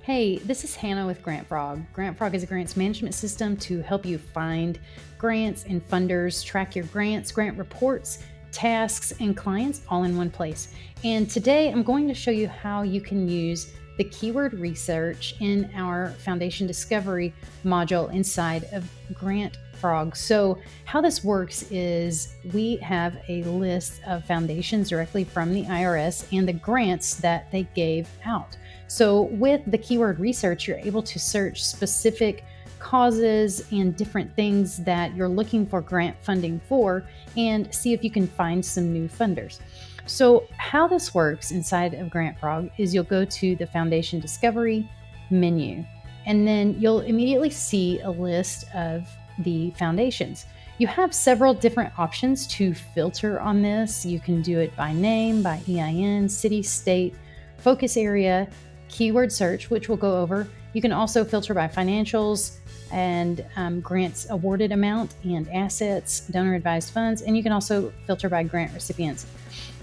Hey, this is Hannah with Grant Frog. Grant Frog is a grants management system to help you find grants and funders, track your grants, grant reports, tasks, and clients all in one place. And today I'm going to show you how you can use the keyword research in our Foundation Discovery module inside of Grant Frog. So, how this works is we have a list of foundations directly from the IRS and the grants that they gave out. So, with the keyword research, you're able to search specific causes and different things that you're looking for grant funding for and see if you can find some new funders. So, how this works inside of Grant Frog is you'll go to the Foundation Discovery menu, and then you'll immediately see a list of the foundations. You have several different options to filter on this. You can do it by name, by EIN, city, state, focus area, keyword search, which we'll go over. You can also filter by financials and grants awarded amount and assets, donor advised funds, and you can also filter by grant recipients.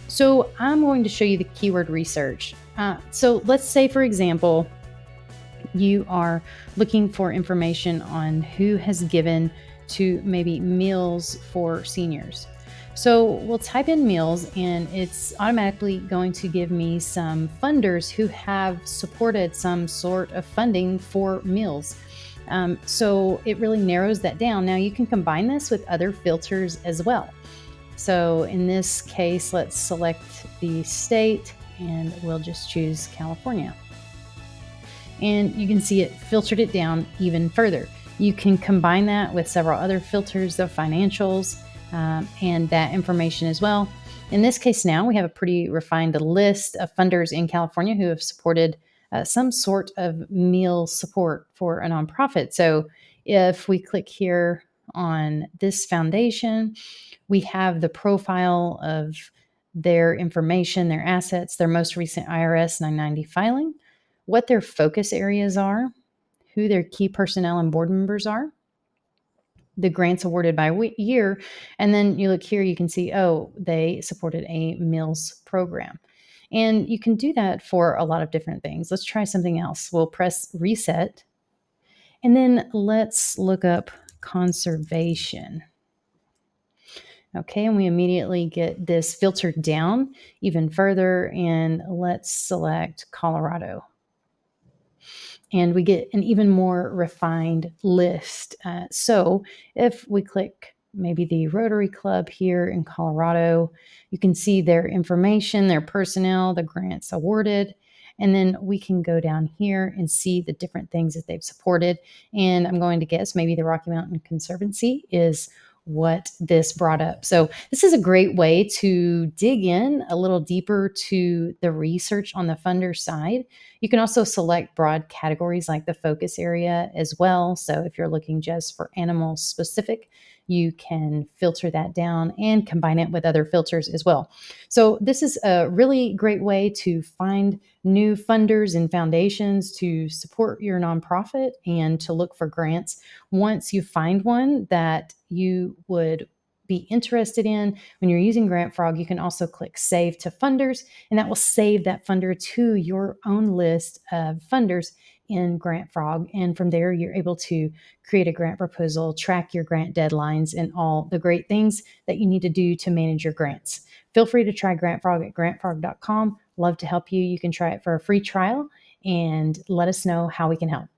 So I'm going to show you the keyword research. So let's say, for example, you are looking for information on who has given to maybe meals for seniors. So we'll type in meals and it's automatically going to give me some funders who have supported some sort of funding for meals. So it really narrows that down. Now you can combine this with other filters as well. So in this case, let's select the state and we'll just choose California. And you can see it filtered it down even further. You can combine that with several other filters of financials and that information as well. In this case, now we have a pretty refined list of funders in California who have supported some sort of meal support for a nonprofit. So if we click here on this foundation, we have the profile of their information, their assets, their most recent IRS 990 filing, what their focus areas are, who their key personnel and board members are, the grants awarded by year, and then you look here, you can see, oh, they supported a meals program. And you can do that for a lot of different things. Let's try something else. We'll press reset, and then let's look up conservation. Okay, and we immediately get this filtered down even further, and let's select Colorado. And we get an even more refined list. So if we click maybe the Rotary Club here in Colorado, you can see their information, their personnel, the grants awarded. And then we can go down here and see the different things that they've supported. And I'm going to guess maybe the Rocky Mountain Conservancy is what this brought up. So this is a great way to dig in a little deeper to the research on the funder side. You can also select broad categories like the focus area as well. So if you're looking just for animal specific, you can filter that down and combine it with other filters as well. So this is a really great way to find new funders and foundations to support your nonprofit and to look for grants. Once you find one that you would be interested in, when you're using Grant Frog, you can also click Save to Funders, and that will save that funder to your own list of funders in Grant Frog. And from there, you're able to create a grant proposal, track your grant deadlines, and all the great things that you need to do to manage your grants. Feel free to try Grant Frog at grantfrog.com. Love to help you. You can try it for a free trial and let us know how we can help.